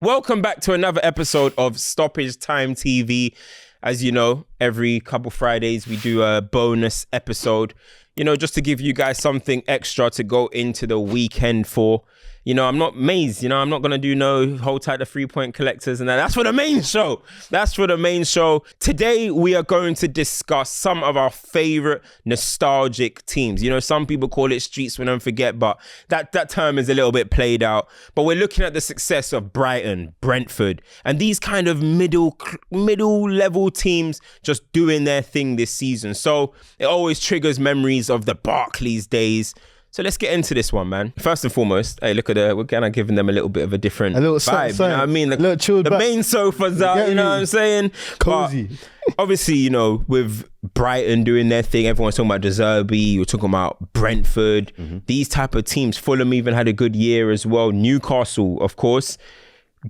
Welcome back to another episode of Stoppage Time TV. As you know, every couple Fridays we do a bonus episode, just to give you guys something extra to go into the weekend for. I'm not Maze, I'm not going to do no hold tight the 3-point collectors and that. That's for the main show. Today, we are going to discuss some of our favorite nostalgic teams. Some people call it streets when I forget, but that term is a little bit played out. But we're looking at the success of Brighton, Brentford, and these kind of middle level teams just doing their thing this season. So it always triggers memories of the Barclays days. So let's get into this one, man. First and foremost, hey, look at we're kind of giving them a little bit of a different vibe. You know what I mean? A little chilled the back. main sofas out, you know what I'm saying? Cozy. But obviously, with Brighton doing their thing, everyone's talking about De Zerbi, we're talking about Brentford, these type of teams. Fulham even had a good year as well. Newcastle, of course,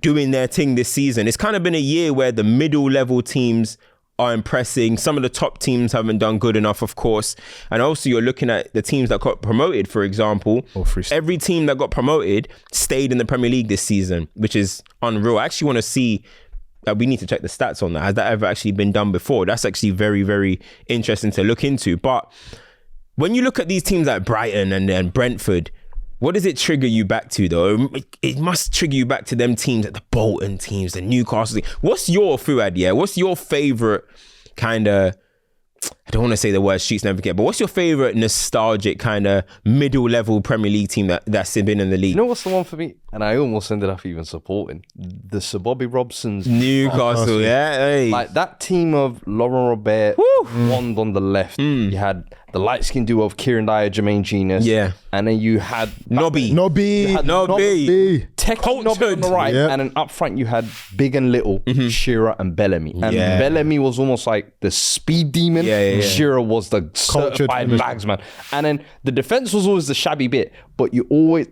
doing their thing this season. It's kind of been a year where the middle level teams are impressing. Some of the top teams haven't done good enough, of course. And also you're looking at the teams that got promoted, for example. Every team that got promoted stayed in the Premier League this season, which is unreal. I actually want to see, we need to check the stats on that. Has that ever actually been done before? That's actually very, very interesting to look into. But when you look at these teams like Brighton and then Brentford, what does it trigger you back to, though? It must trigger you back to them teams, like the Bolton teams, the Newcastle teams. What's your Fuad, yeah? What's your favourite kind of, I don't want to say the word streets never get, but what's your favourite nostalgic kind of middle-level Premier League team that's been in the league? You know what's the one for me? And I almost ended up even supporting the Sir Bobby Robson's Newcastle, yeah. Hey. Like that team of Laurent Robert, Wand on the left. You had the light-skinned duo of Kieran Dyer, Jermaine Genius. Yeah. And then you had Nobby. Tech Nobby on the right. Yep. And then up front you had Big and Little, Shearer and Bellamy. And Bellamy was almost like the speed demon. Shearer was the certified bagsman. And then the defense was always the shabby bit, but you always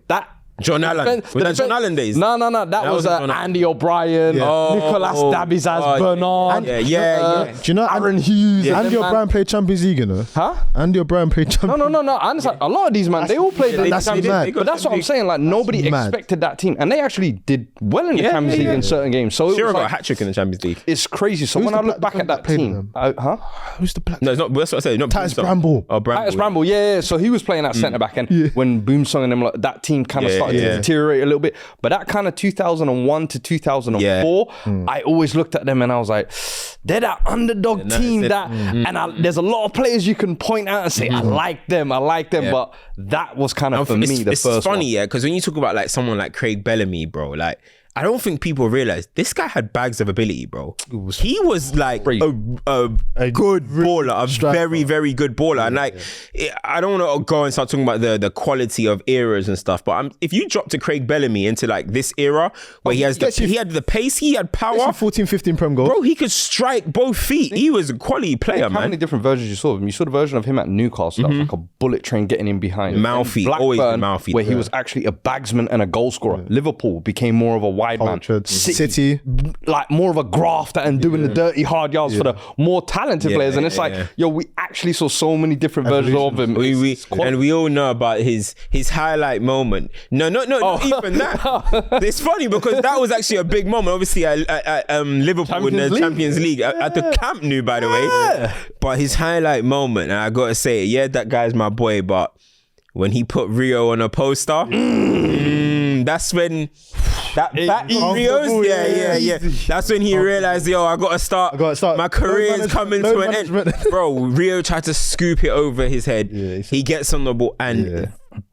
John Allen. Was that John Allen days? No. That was Andy O'Brien, Nicolas Dabizas, Bernard. Do you know Aaron Hughes? Andy O'Brien played Champions League, Huh? Andy O'Brien played Champions League. No. And it's like a lot of these, man, they all played the Champions League. But that's what I'm saying. Like, nobody expected that team. And they actually did well in the Champions League in certain games. So Shearer got a hat-trick in the Champions League. It's crazy. So when I look back at that team, Who's the black? No, it's not. That's what I said. Not Titus Bramble. Oh, Titus Bramble, yeah. So he was playing at centre-back. And when Boomsong and them, that team kind of started to deteriorate a little bit, but that kind of 2001 to 2004, I always looked at them and I was like, they're that underdog team there's a lot of players you can point out and say, I like them, but that was kind of for me the first one. It's funny, because when you talk about like someone like Craig Bellamy, bro, like I don't think people realize this guy had bags of ability, bro. He was like a good baller, a very, very good baller. And like, I don't want to go and start talking about the quality of eras and stuff, but if you drop to Craig Bellamy into like this era where he had the pace, he had power. 14, 15 Prem goals. Bro, he could strike both feet. He was a quality player, man. How many different versions you saw of him? You saw the version of him at Newcastle that was like a bullet train getting in behind. Mouthy, always been mouthy. Where he was actually a bagsman and a goal scorer. Liverpool became more of a wide man. City, like more of a grafter and doing the dirty hard yards for the more talented players. And it's we actually saw so many different versions of him. And we all know about his highlight moment. No, not even that. It's funny because that was actually a big moment. Obviously, at Liverpool in the Champions League at the Camp Nou, by the way. But his highlight moment, and I gotta say, that guy's my boy. But when he put Rio on a poster, that's when. That back in Rio's, That's when he realized, I gotta start. My career is coming to an end. Bro, Rio tried to scoop it over his head. He gets on the ball and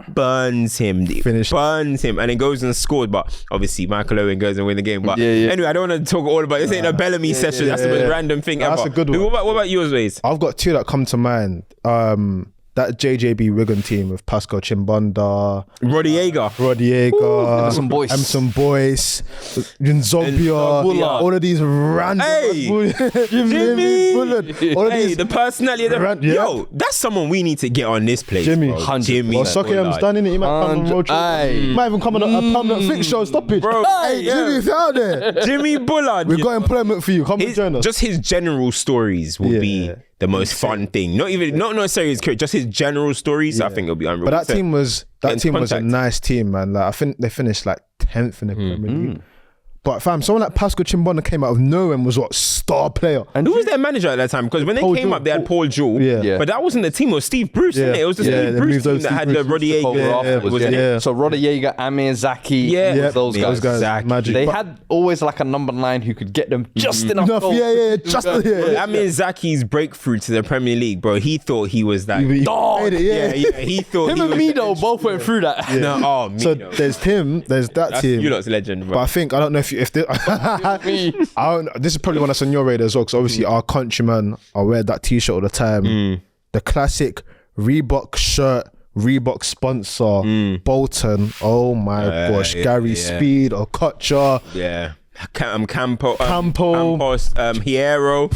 burns him. Burns him, and then goes and scored. But obviously, Michael Owen goes and win the game. But anyway, I don't want to talk all about this. Ain't a Bellamy session. That's the most random thing ever. That's a good one. What about yours, Waze? I've got two that come to mind. That JJB Wigan team with Pascal Chimbanda, Roddy Yeager, Emerson Boyce, Zombia, all of these random. Jimmy Bullard, all of these. The personality. Yo, that's someone we need to get on this place. Jimmy. Well, Soccerham's done in it. He might come on road trip. Might even come on a permanent fix show. Stop it, bro. Jimmy, if you're out there, Jimmy Bullard. We've got employment for you. Come and join us. Just his general stories will be the most fun thing. Not necessarily his career, just his general stories. I think it'll be unreal. But that team was a nice team, man. Like I think they finished like 10th in the Premier League. But fam, someone like Pascal Chimbonda came out of nowhere and was what, star player. And who was their manager at that time? Because when they came up, they had Paul Jewell. Yeah. But that wasn't the team. It was Steve Bruce, innit? It was the Steve Bruce team that had the Roddy Yeager. So Roddy Yeager, Amir Zaki, those guys. Magic. They had always like a number 9 who could get them just enough goals. Amir Zaki's breakthrough to the Premier League, bro. He thought he was that dog. He thought him and Mido both went through that. So there's him, there's that team. You lot's legend, bro. But I don't know if this is probably one that's on your radar as well, because obviously our countrymen are wear that t-shirt all the time. The classic Reebok shirt, Reebok sponsor, Bolton. Oh my gosh, Gary Speed, Okocha. Campos, Hierro.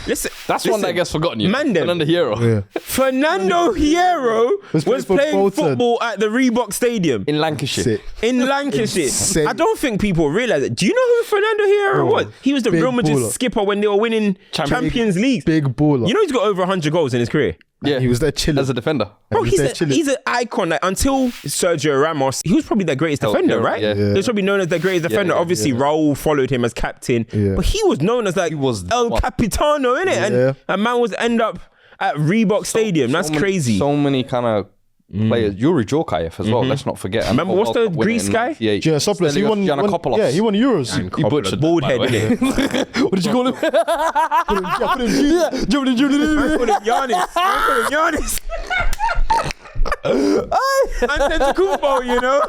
Listen, one that gets forgotten. Fernando Hierro. Fernando Hierro was playing football at the Reebok Stadium in Lancashire. I don't think people realise it. Do you know who Fernando Hierro was? He was the Real Madrid skipper when they were winning Champions League. Big baller. You know he's got over 100 goals in his career. Yeah, he was there chilling as a defender. Bro, he's an icon. Like, until Sergio Ramos, he was probably their greatest defender, right? Yeah. He was probably known as their greatest defender. Obviously, Raul followed him as captain, but he was known as like El Capitano, innit? And a man was end up at Reebok Stadium. That's crazy. So many kind of players. Yuri Djorkaeff as well. Let's not forget. Remember, what's the Greece guy? Giannopoulos. He won Euros. He butchered bald head, innit? What did you call him? Giannis. Antetokounmpo, you know.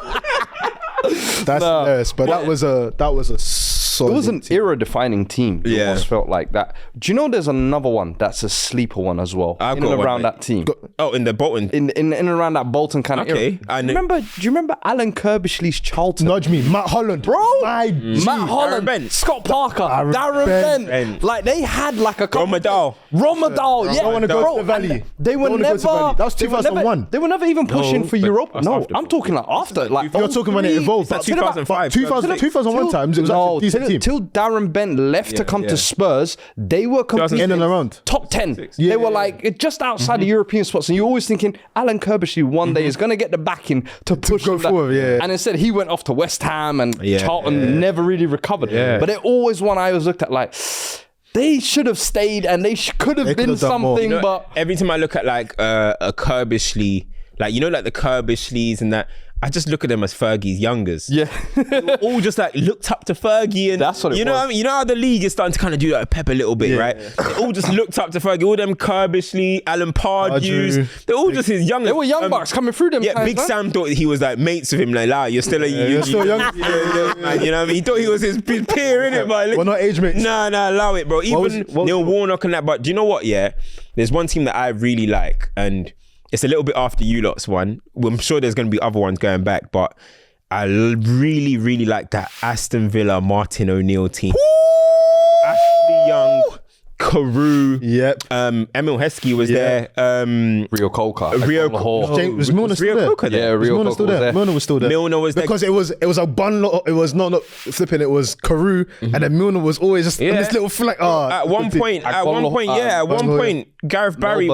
That's hilarious, but that was a solid. It was an era-defining team. It almost felt like that. Do you know there's another one that's a sleeper one as well? In and around that team. In the Bolton. In and around that Bolton kind of era. Do you remember Alan Curbishley's Charlton? Nudge me, Matt Holland, bro. Matt Holland, Scott Parker, Darren Bent. Like they had like a couple. Romadal. Yeah. I want to go to the Valley. They were never. That was 2001. They were never even pushing for Europa. No, I'm talking like after. Like you're talking when it evolved. 2005. 2001 times. It was actually a decent team. Till Darren Bent left to come to Spurs, they were competing in and around top 10. They were like just outside the European spots, and you're always thinking Alan Curbishley one day is going to get the backing to push go forward. And instead he went off to West Ham, and Charlton never really recovered. But it always one I always looked at like, they should have stayed and they could have been something. You know, but every time I look at like a Curbishley, like like the Curbishleys and that, I just look at them as Fergie's youngers. Yeah. They were all just like looked up to Fergie, and that's what it was. What I mean? You know how the league is starting to kind of do like pep a little bit, right? They all just looked up to Fergie. All them Curbishley, Alan Pardew, they're all just his youngers. They were young bucks coming through them. Yeah, Big Sam thought he was like mates with him. Like, you're still you're still young. Man, you know what I mean? He thought he was his peer, innit? But we're not age mates. Nah, allow it, bro. Even Neil Warnock and that. But do you know what? Yeah, there's one team that I really like, and it's a little bit after you lot's one. I'm sure there's going to be other ones going back, but I really, really like that Aston Villa Martin O'Neill team. Ashley Young, Carew, Emil Heskey was there. Rio Colcar. Was Milner still there? Yeah, Rio Colcar was there. Milner was still there. Milner was there. Because it was a bun. It was not flipping. It was Carew, and then Milner was always just on this little flag. At one point, Gareth Barry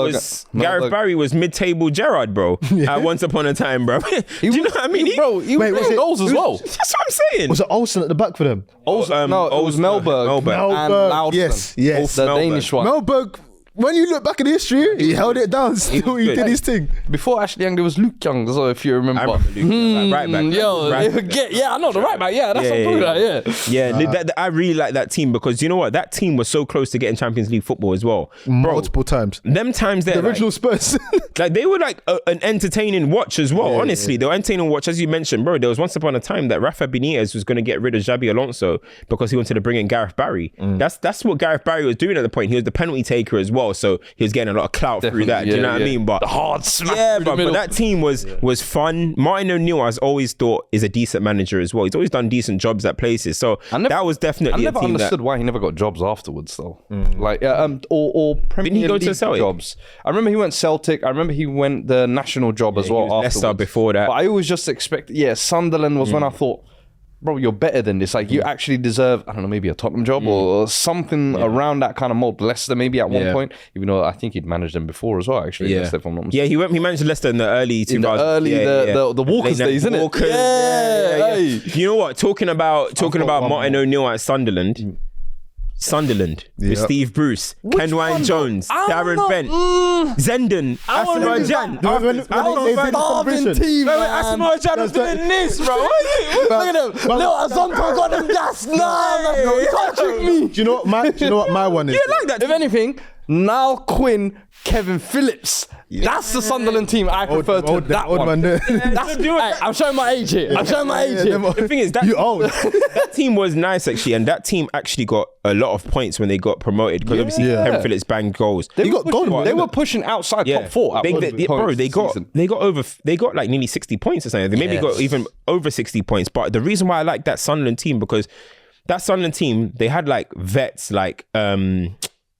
was mid-table Gerrard, bro. Once upon a time, bro. Do you know what I mean? He was goals as well. That's what I'm saying. Was it Olsen at the back for them? No, it was Melberg. And Laudsen. Yes. The Danish one. Melberg. When you look back at the history, he held it down. Still, he did his thing. Before Ashley Young, there was Luke Young, so if you remember. I remember Luke Young, right back. I know the right back. Yeah, that's what I'm talking about. I really like that team because you know what? That team was so close to getting Champions League football as well, multiple times. Them times there, the original Spurs, like they were like an entertaining watch as well. Honestly, they were entertaining watch, as you mentioned, bro. There was once upon a time that Rafa Benitez was going to get rid of Xabi Alonso because he wanted to bring in Gareth Barry. That's what Gareth Barry was doing at the point. He was the penalty taker as well, so he was getting a lot of clout through that. Do you know what I mean? But the hard smack. But that team was fun. Martin O'Neill, I've always thought, is a decent manager as well. He's always done decent jobs at places. So that was definitely. I never understood why he never got jobs afterwards, though. Like or Premier League jobs. I remember he went Celtic. I remember he went the national job as well. He was Leicester before that. But I always just expected. Sunderland was when I thought, bro, you're better than this. Like, you actually deserve, I don't know, maybe a Tottenham job or something around that kind of mold. Leicester maybe at one point, even though I think he'd managed them before as well, actually. Leicester, if I'm not mistaken. He managed Leicester in the early 2000s. The Walker's days, isn't it? Yeah. You know what? Talking about Martin O'Neill at Sunderland with Steve Bruce, Ken Wine Jones, Darren Bent, Zenden, Asamoah Asamoah was doing this, bro. Look at him. Little Azonto got them gas. Nah, you can't trick me. Do you know what my one is? Yeah, like that. If anything, Niall Quinn, Kevin Phillips. That's the Sunderland team I prefer to that one. I'm showing my age here. The thing is, that team was nice, actually, and that team actually got a lot of points when they got promoted, because obviously Kevin Phillips banged goals. They were pushing outside top 4. They got like nearly 60 points or something. They maybe got even over 60 points. But the reason why I like that Sunderland team, because that Sunderland team, they had like vets like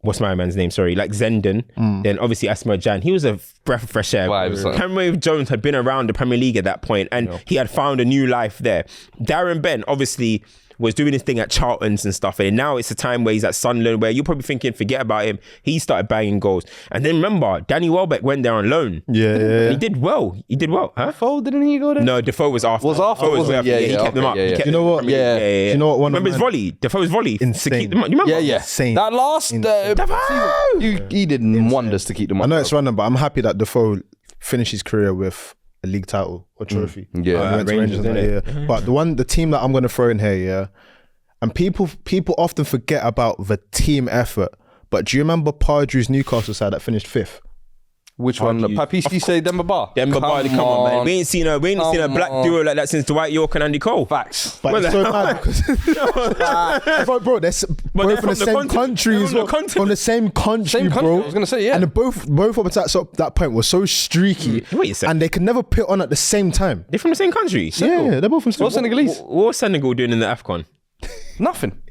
what's my man's name? Sorry, like Zenden. Then obviously Asamoah Gyan. He was a breath of fresh air. Cameron Jones had been around the Premier League at that point, and he had found a new life there. Darren Bent obviously was doing his thing at Charlton's and stuff, and now it's a time where he's at Sunderland, where you're probably thinking, forget about him. He started banging goals, and then remember, Danny Welbeck went there on loan. He did well, huh? Defoe, didn't he go there? No, Defoe was after. He kept them up. You know what? You know what? Remember his volley? Defoe's volley to keep them up. You remember? Insane. That last he did wonders to keep them up. I know it's random, but I'm happy that Defoe finished his career with a league title or trophy. Rangers, But the team that I'm going to throw in here, and people often forget about the team effort. But do you remember Pardew's Newcastle side that finished 5th? Which one? Papisi say Demba Ba. Demba Ba, come on, man. We ain't seen a black duo like that since Dwight York and Andy Cole. Facts. But it's so mad because bro, they're both from the same country as well. From the same country, bro. I was gonna say, and both up until that point were so streaky, and they could never put on at the same time. They're from the same country. Yeah, they're both from What's Senegalese? What was Senegal doing in the AFCON? Nothing.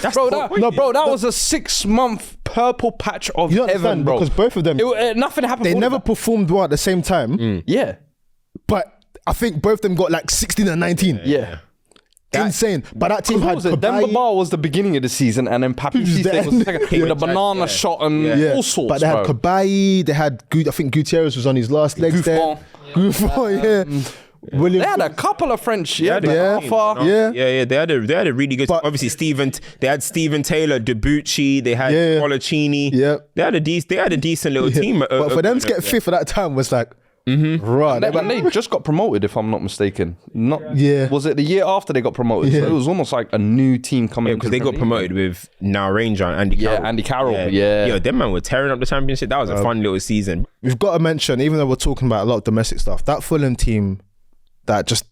That was a 6-month purple patch of heaven, bro. Because both of them, nothing happened. They never performed well at the same time. Yeah, but I think both of them got like 16 and 19. Yeah. Insane. But that team had Demba Ba was the beginning of the season, and then Papi was the second with a banana shot and all sorts. But they had Kabayi, they had I think Gutierrez was on his last legs there. Buffon, William, they had a couple of French, They had a really good. Obviously, they had Stephen Taylor, Debucci, they had Polacchini. Yeah, they had a decent little team. But for them to get 5th at that time was like, right. They just got promoted, if I'm not mistaken. Was it the year after they got promoted? So it was almost like a new team coming. Because they got promoted with now Ranger and Andy Carroll. Andy Carroll. Yo, them man were tearing up the championship. That was a fun little season. We've got to mention, even though we're talking about a lot of domestic stuff, that Fulham team that just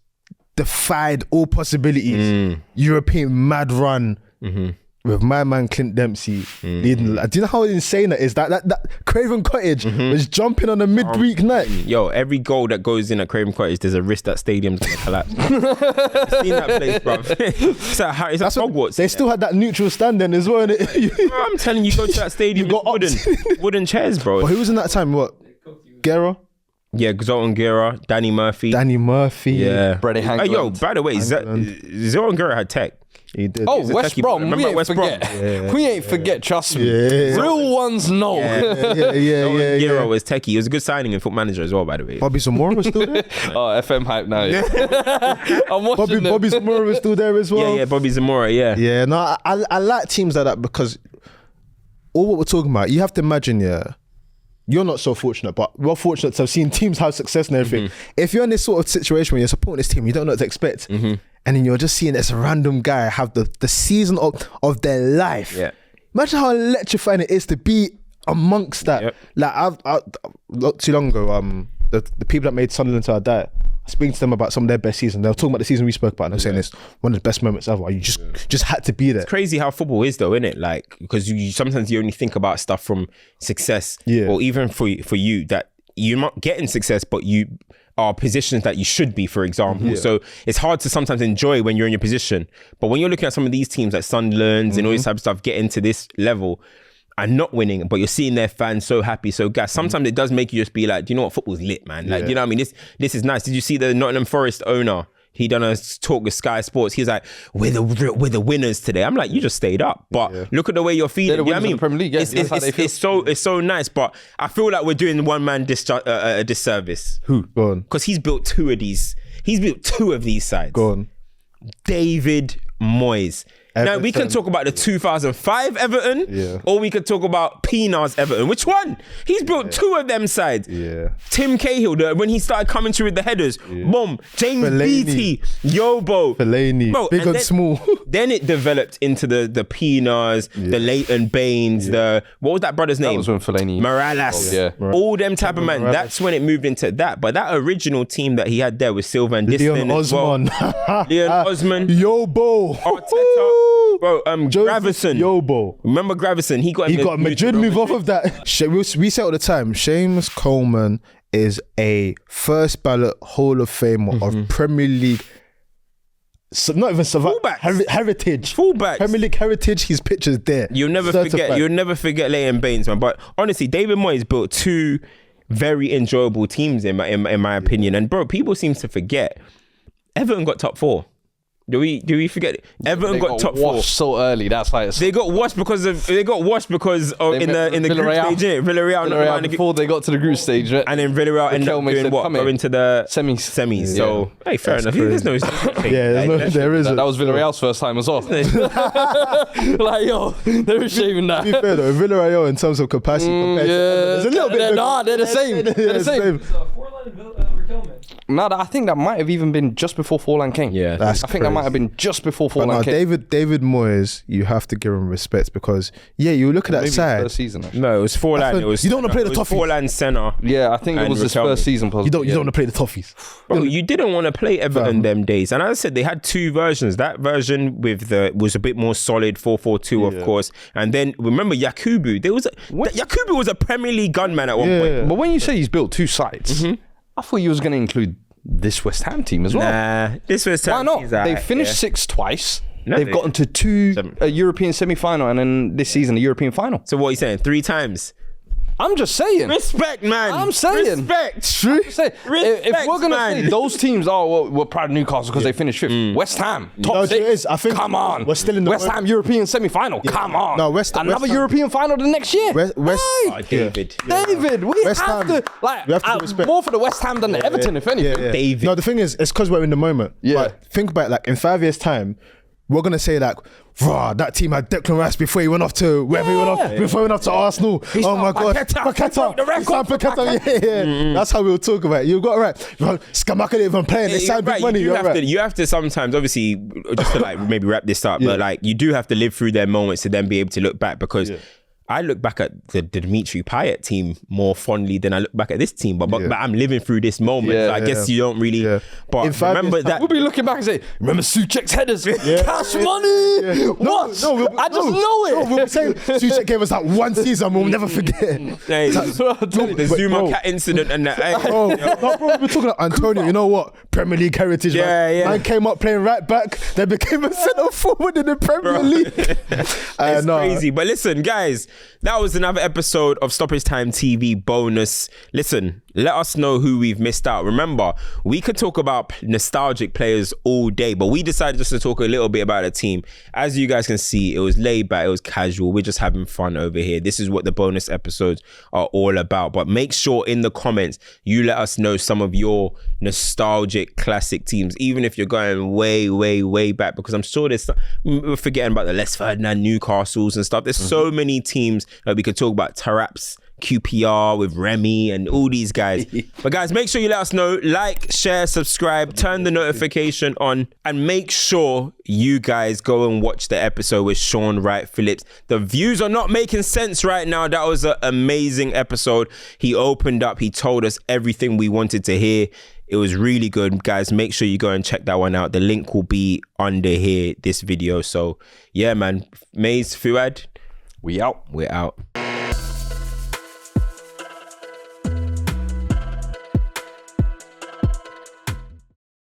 defied all possibilities. European mad run with my man Clint Dempsey leading. Do you know how insane that is? That Craven Cottage was jumping on a midweek night. Yo, every goal that goes in at Craven Cottage, there's a risk that stadium's gonna collapse. You've seen that place, bro. It's like Hogwarts. They still had that neutral stand then as well. I'm telling you, go to that stadium, you got wooden chairs, bro. But who was in that time? What? Guerra? Yeah, Zoltan Guerra, Danny Murphy. Yeah. Brady Hangland. Hey, yo, by the way, Zoltan Guerra had tech. He did. Oh, West Brom. We ain't forget. We ain't forget, trust me. Real ones know. Yeah. Guerra was techie. He was a good signing and foot manager as well, by the way. Bobby Zamora was still there? FM hype now. I'm watching Bobby Zamora was still there as well? Yeah, Bobby Zamora, Yeah, no, I like teams like that because all what we're talking about, you have to imagine, you're not so fortunate, but we're fortunate to have seen teams have success and everything. If you're in this sort of situation where you're supporting this team, you don't know what to expect. And then you're just seeing this random guy have the season of their life. Yeah. Imagine how electrifying it is to be amongst that. Yep. Like I've not too long ago, the people that made Sunderland till I die, I was speaking to them about some of their best seasons. They were talking about the season we spoke about, and they're saying it's one of the best moments ever. You just had to be there. It's crazy how football is, though, isn't it? Like, because sometimes you only think about stuff from success, or even for you that you're not getting success, but you are positions that you should be, for example. So it's hard to sometimes enjoy when you're in your position. But when you're looking at some of these teams like Sunderland and all this type of stuff, getting to this level and not winning, but you're seeing their fans so happy, so gassed. Sometimes it does make you just be like, do you know what, football's lit, man. Like, you know what I mean? This is nice. Did you see the Nottingham Forest owner? he done a talk with Sky Sports. He's like, we're the winners today. I'm like, you just stayed up, but look at the way you're feeling. They're the winners of the Premier League. It's so nice, but I feel like we're doing one man a disservice. Who? Go on. Because he's built two of these sides. Go on. David Moyes. Now, we can talk about the 2005 Everton, or we could talk about Pienaar's Everton. Which one? He's built two of them sides. Yeah. Tim Cahill, when he started coming through with the headers, boom. James Fellaini. Beattie, Yobo. Fellaini, big and small. Then it developed into the Pienaars, the Leighton Baines, what was that brother's name? That was when Fellaini. Morales. All them type of man. Morales. That's when it moved into that. But that original team that he had there was Silva and Leon Distin as well. Osman. Leon Osman. Yobo. Arteta. Bro, Gravison. Yobo. Remember Gravison? He got a Madrid move off of that. We say all the time, Seamus Coleman is a first ballot Hall of Famer of Premier League. So not even heritage. Fullbacks. Premier League heritage. His picture's there. You'll never forget Leighton Baines, man. But honestly, David Moyes built two very enjoyable teams in my opinion. And bro, people seem to forget Everton got top 4. Do we forget it? Everton got top 4 so early. That's like they got washed because in the group stage. Villarreal before they got to the group stage, right? and then Villarreal ended up doing what? Going to the semis. So hey, fair enough. There's no there isn't. That was Villarreal's first time as well. Like yo, they were shaving that. To be fair though, Villarreal in terms of capacity, there's a little bit. They're the same. They're the same. No, I think that might have even been just before Forlan came. Yeah, I think that might have been just before Forlan came. David Moyes, you have to give him respect because you look at that side. First season, actually. No, it was Forlan. You don't want to play the Toffees. Forlan centre. Yeah, I think it was his first season. You don't want to play the Toffees. Bro, you didn't want to play Everton them days. And as I said, they had two versions. That version was a bit more solid, 4-4-2, of course. And then remember Yakubu. Yakubu was a Premier League gunman at one point. But when you say he's built two sides, I thought you was going to include this West Ham team as well. Nah, this West Ham. Why not? They finished sixth twice. They've gotten to a European semi-final and then this season a European final. So what are you saying? 3 times? I'm just saying. Respect, man. I'm saying. Respect. True. If we're going to say those teams, we're proud of Newcastle because they finished 5th. West Ham, top 6. I think come on. We're still in the West Ham European semi-final. Yeah. Come on. No, Another European final the next year. David. David, we have to respect. More for the West Ham than the Everton, if anything. David. No, the thing is, it's because we're in the moment. Yeah. Like, think about it, like in 5 years' time, we're gonna say like, that team had Declan Rice before he went off to wherever he went off. Before he went off to Arsenal. My God, Paqueta. That's how we'll talk about it. You got it right. Scamacca didn't even play. They signed big money. You have to sometimes, obviously, just to like maybe wrap this up, but like you do have to live through their moments to then be able to look back because. I look back at the Dimitri Payet team more fondly than I look back at this team, but I'm living through this moment. So I guess you don't really. But remember that we'll be looking back and say, "Remember Souček's headers? Cash money? What? I just know it." No, we'll be saying Souček gave us that one season. We'll never forget. The Zuma Cat incident and that. Bro, we're talking about Antonio. You know what? Premier League heritage. Man came up playing right back, then became a centre forward in the Premier League. It's crazy. But listen, guys. That was another episode of Stoppage Time TV bonus. Listen, let us know who we've missed out. Remember, we could talk about nostalgic players all day, but we decided just to talk a little bit about the team. As you guys can see, it was laid back, it was casual. We're just having fun over here. This is what the bonus episodes are all about. But make sure in the comments, you let us know some of your nostalgic classic teams, even if you're going way, way, way back, because I'm sure we're forgetting about the Les Ferdinand Newcastles and stuff. There's so many teams that we could talk about. Taraps, QPR with Remy and all these guys. But guys, make sure you let us know. Like, share, subscribe, turn the notification on, and make sure you guys go and watch the episode with Sean Wright Phillips. The views are not making sense right now. That was an amazing episode. He opened up. He told us everything we wanted to hear. It was really good. Guys, make sure you go and check that one out. The link will be under here, this video. So yeah, man. Maze, Fuad, we out. We're out.